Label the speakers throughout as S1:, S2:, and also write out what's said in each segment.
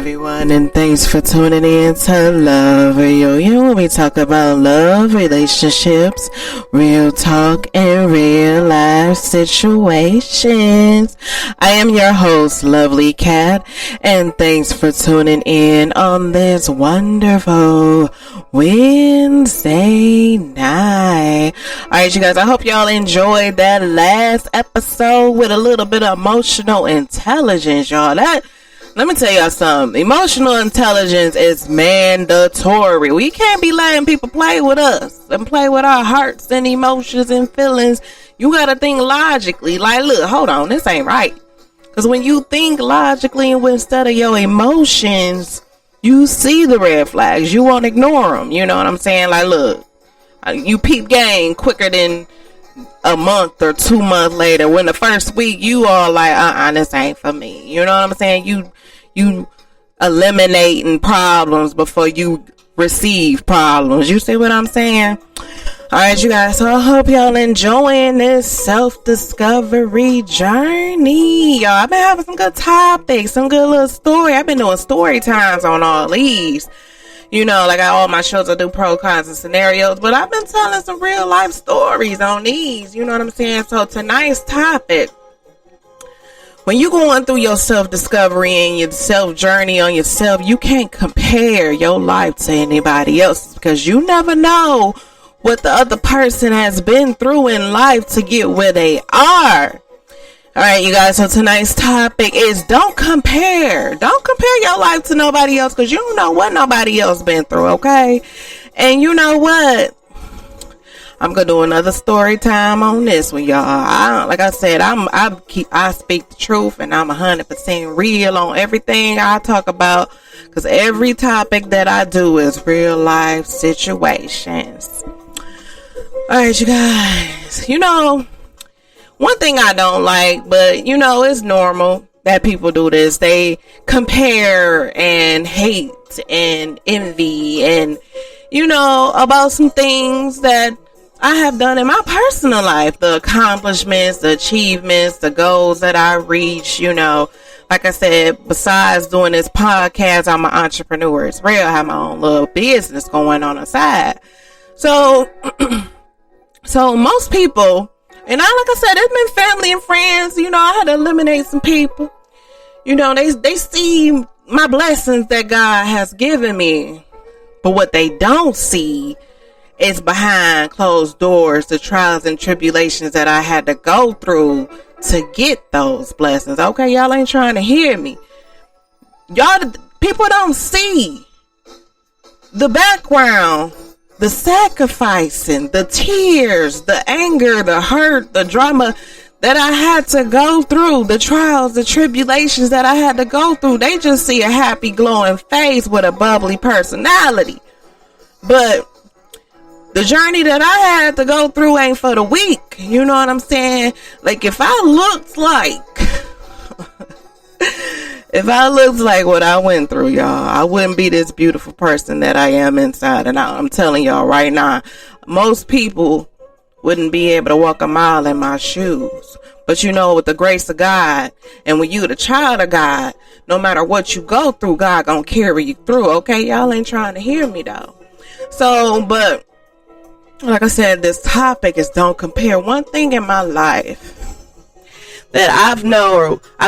S1: everyone, and thanks for tuning in to Love Reunion, where we talk about love, relationships, real talk, and real life situations. I am your host, Lovely Cat, and thanks for tuning in on this wonderful Wednesday night. Alright, you guys, I hope y'all enjoyed that last episode with a little bit of emotional intelligence, y'all. Let me tell y'all something. Emotional intelligence is mandatory. We can't be letting people play with us and play with our hearts and emotions and feelings. You gotta think logically. Like, look, hold on, this ain't right. Because when you think logically and instead of your emotions, you see the red flags. You won't ignore them. You know what I'm saying? Like, look, you peep game quicker than a month or 2 months later, when the first week you are like, this ain't for me. You know what I'm saying? You eliminating problems before you receive problems. You see what I'm saying? Alright, you guys, so I hope y'all enjoying this self-discovery journey. Y'all, I've been having some good topics, some good little story. I've been doing story times on all these. You know, like all my shows, I do pro, cons, and scenarios, but I've been telling some real life stories on these. You know what I'm saying? So tonight's topic, when you're going through your self-discovery and your self-journey on yourself, you can't compare your life to anybody else, because you never know what the other person has been through in life to get where they are. Alright, you guys, so tonight's topic is don't compare your life to nobody else, because you don't know what nobody else been through, okay? And you know what? I'm gonna do another story time on this one, y'all. Like I said, I speak the truth, and I'm 100% real on everything I talk about, because every topic that I do is real life situations. Alright, you guys, you know, one thing I don't like, but you know, it's normal that people do this. They compare and hate and envy and, you know, about some things that I have done in my personal life, the accomplishments, the achievements, the goals that I reach. You know, like I said, besides doing this podcast, I'm an entrepreneur. It's real. I have my own little business going on the side. So, so most people, and like I said, it's been family and friends. You know, I had to eliminate some people. You know, they see my blessings that God has given me. But what they don't see is behind closed doors, the trials and tribulations that I had to go through to get those blessings. Okay, y'all ain't trying to hear me. Y'all, people don't see the background, the sacrificing, the tears, the anger, the hurt, the drama that I had to go through, the trials, the tribulations that I had to go through. They just see a happy, glowing face with a bubbly personality. But the journey that I had to go through ain't for the weak. You know what I'm saying? Like, if I looked like what I went through, y'all, I wouldn't be this beautiful person that I am inside and out. I'm telling y'all right now, most people wouldn't be able to walk a mile in my shoes. But you know, with the grace of God, and when you the child of God, no matter what you go through, God gonna carry you through. Okay, y'all ain't trying to hear me though. So, but like I said, this topic is don't compare. One thing in my life that I've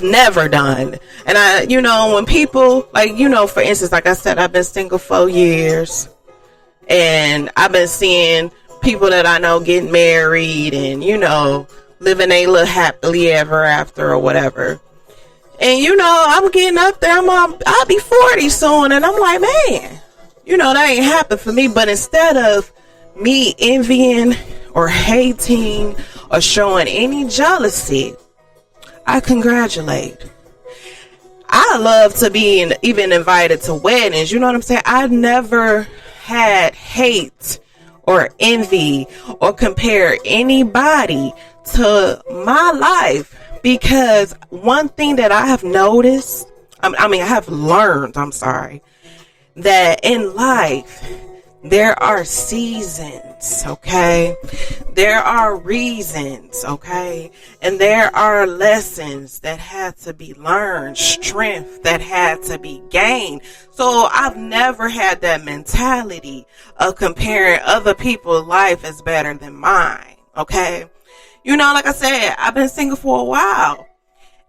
S1: never done. And you know, when people, like, you know, for instance, like I said, I've been single 4 years, and I've been seeing people that I know getting married and, you know, living a little happily ever after or whatever. And, you know, I'm getting up there, I'll be 40 soon, and I'm like, man, you know, that ain't happened for me. But instead of me envying or hating or showing any jealousy, I congratulate. I love to be even invited to weddings. You know what I'm saying? I never had hate or envy or compare anybody to my life, because one thing that I have noticed, I have learned, that in life, There are seasons, okay? There are reasons, okay? And there are lessons that had to be learned, strength that had to be gained. So I've never had that mentality of comparing other people's life as better than mine, okay? You know, like I said, I've been single for a while.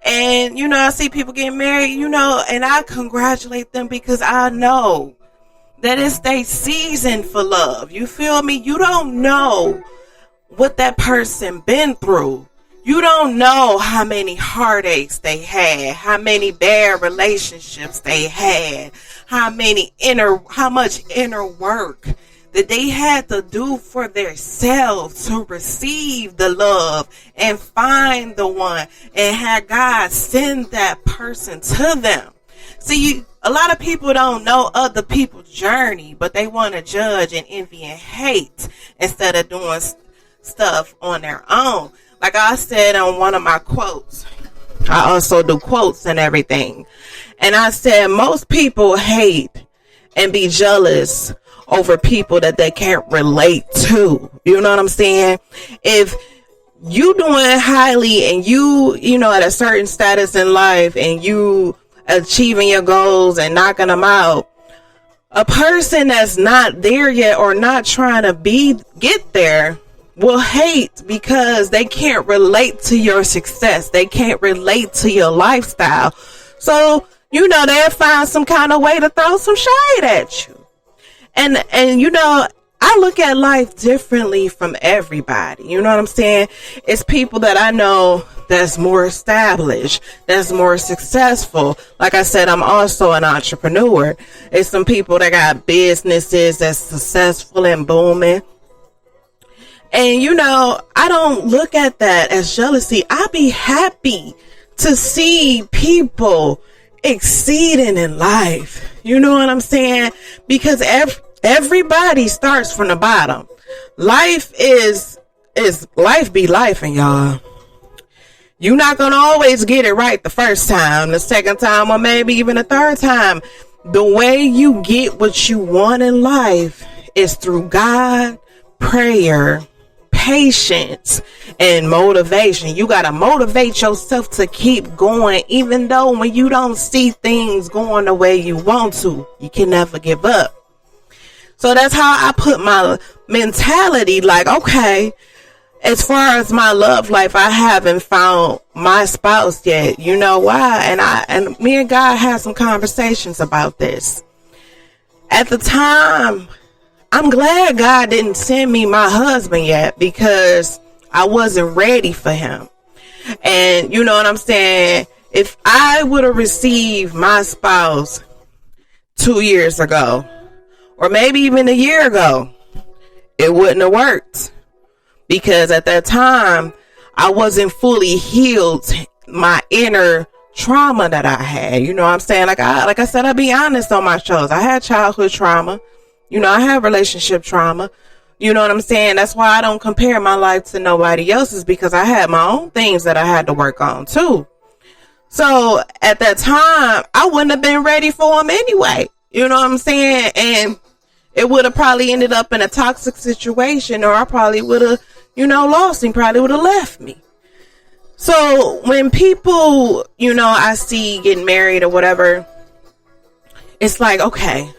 S1: And, you know, I see people getting married, you know, and I congratulate them because I know that it's their season for love. You feel me? You don't know what that person been through. You don't know how many heartaches they had, how many bad relationships they had, how much inner work that they had to do for themselves to receive the love and find the one and have God send that person to them. See, a lot of people don't know other people's journey, but they want to judge and envy and hate instead of doing stuff on their own. Like I said on one of my quotes, I also do quotes and everything. And I said, most people hate and be jealous over people that they can't relate to. You know what I'm saying? If you doing highly and you know, at a certain status in life and you achieving your goals and knocking them out, a person that's not there yet or not trying to get there will hate because they can't relate to your success. They can't relate to your lifestyle. So, you know, they'll find some kind of way to throw some shade at you. And you know, I look at life differently from everybody. You know what I'm saying? It's people that I know that's more established, that's more successful. Like I said, I'm also an entrepreneur. It's some people that got businesses that's successful and booming. And you know, I don't look at that as jealousy. I be happy to see people exceeding in life. You know what I'm saying? Because everybody starts from the bottom. Life is life be life, and y'all, you're not gonna always get it right the first time, the second time, or maybe even the third time. The way you get what you want in life is through God, prayer, patience, and motivation. You gotta motivate yourself to keep going, even though when you don't see things going the way you want to, you can never give up. So that's how I put my mentality. Like, okay, as far as my love life, I haven't found my spouse yet. You know why? And me and God had some conversations about this. At the time, I'm glad God didn't send me my husband yet, because I wasn't ready for him. And you know what I'm saying? If I would have received my spouse 2 years ago, or maybe even a year ago, it wouldn't have worked. Because at that time, I wasn't fully healed my inner trauma that I had. You know what I'm saying? Like I said, I'll be honest on my shows. I had childhood trauma. You know, I have relationship trauma. You know what I'm saying? That's why I don't compare my life to nobody else's, because I had my own things that I had to work on too. So at that time, I wouldn't have been ready for him anyway. You know what I'm saying? And it would have probably ended up in a toxic situation, or I probably would have, you know, lost him, probably would have left me. So when people, you know, I see getting married or whatever, it's like, okay,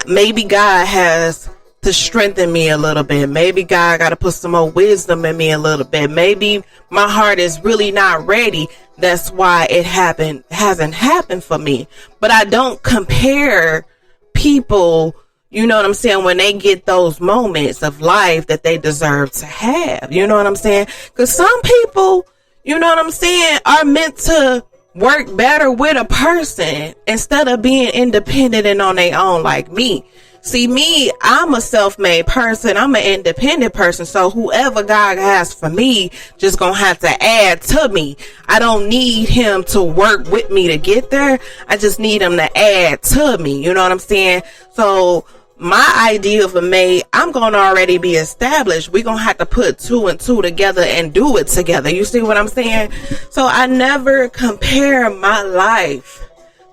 S1: maybe God has to strengthen me a little bit. Maybe God got to put some more wisdom in me a little bit. Maybe my heart is really not ready. That's why it hasn't happened for me. But I don't compare people, you know what I'm saying, when they get those moments of life that they deserve to have. You know what I'm saying? Because some people, you know what I'm saying, are meant to work better with a person instead of being independent and on their own like me. See, me, I'm a self-made person. I'm an independent person. So whoever God has for me just gonna have to add to me. I don't need him to work with me to get there. I just need him to add to me. You know what I'm saying? So my idea of a mate, I'm gonna already be established. We're gonna have to put 2 and 2 together and do it together. You see what I'm saying? So I never compare my life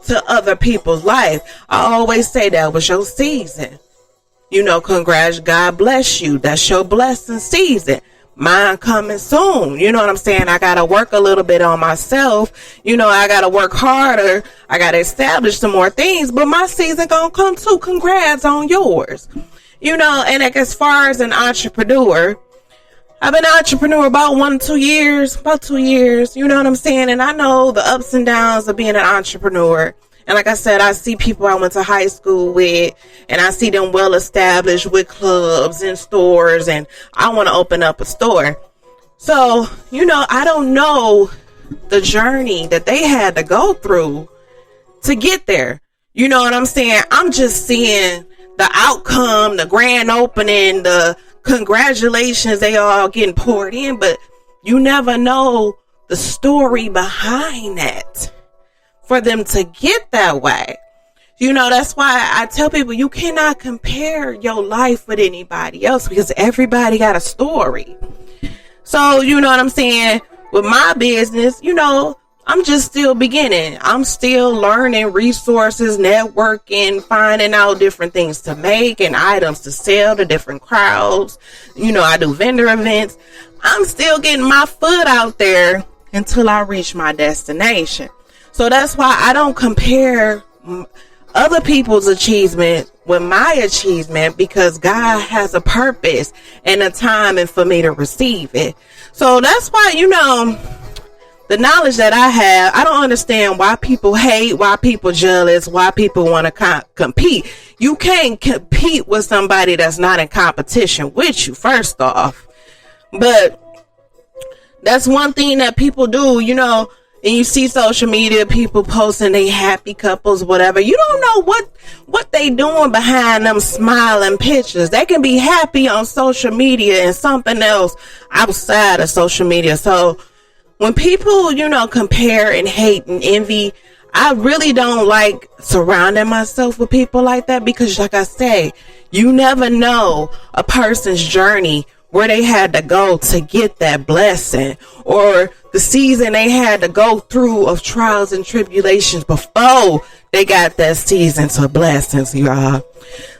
S1: to other people's life. I always say that was your season. Congrats, God bless you. That's your blessing season. Mine coming soon. You know what I'm saying? I got to work a little bit on myself. I got to work harder. I got to establish some more things, but my season going to come too. Congrats on yours. And like, as far as an entrepreneur, I've been an entrepreneur about 2 years, you know what I'm saying? And I know the ups and downs of being an entrepreneur. And like I said, I see people I went to high school with, and I see them well established with clubs and stores, and I want to open up a store. So, I don't know the journey that they had to go through to get there. You know what I'm saying? I'm just seeing the outcome, the grand opening, the congratulations, they all getting poured in, but you never know the story behind that for them to get that way. That's why I tell people you cannot compare your life with anybody else, because everybody got a story. So, you know what I'm saying? With my business, I'm just still beginning. I'm still learning resources, networking, finding out different things to make and items to sell to different crowds. I do vendor events. I'm still getting my foot out there until I reach my destination. So that's why I don't compare other people's achievement with my achievement, because God has a purpose and a time and for me to receive it. So that's why, the knowledge that I have, I don't understand why people hate, why people jealous, why people want to compete. You can't compete with somebody that's not in competition with you, first off. But that's one thing that people do, and you see social media, people posting they happy couples, whatever. You don't know what they doing behind them smiling pictures. They can be happy on social media and something else outside of social media. So when people, compare and hate and envy, I really don't like surrounding myself with people like that, because like I say, you never know a person's journey, where they had to go to get that blessing, or the season they had to go through of trials and tribulations before they got that season to blessings, y'all.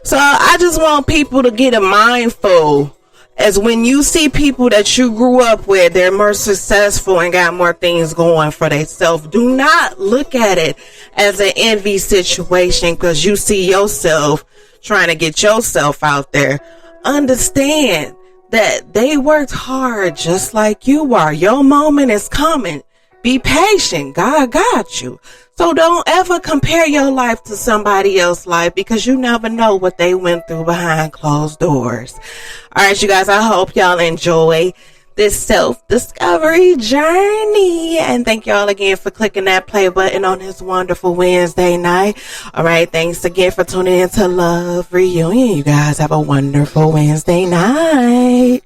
S1: So I just want people to get mindful, as when you see people that you grew up with, they're more successful and got more things going for themselves, do not look at it as an envy situation because you see yourself trying to get yourself out there. Understand that they worked hard just like you are. Your moment is coming. Be patient. God got you. So don't ever compare your life to somebody else's life, because you never know what they went through behind closed doors. All right, you guys, I hope y'all enjoy this self-discovery journey. And thank y'all again for clicking that play button on this wonderful Wednesday night. All right, thanks again for tuning in to Love Reunion. You guys have a wonderful Wednesday night.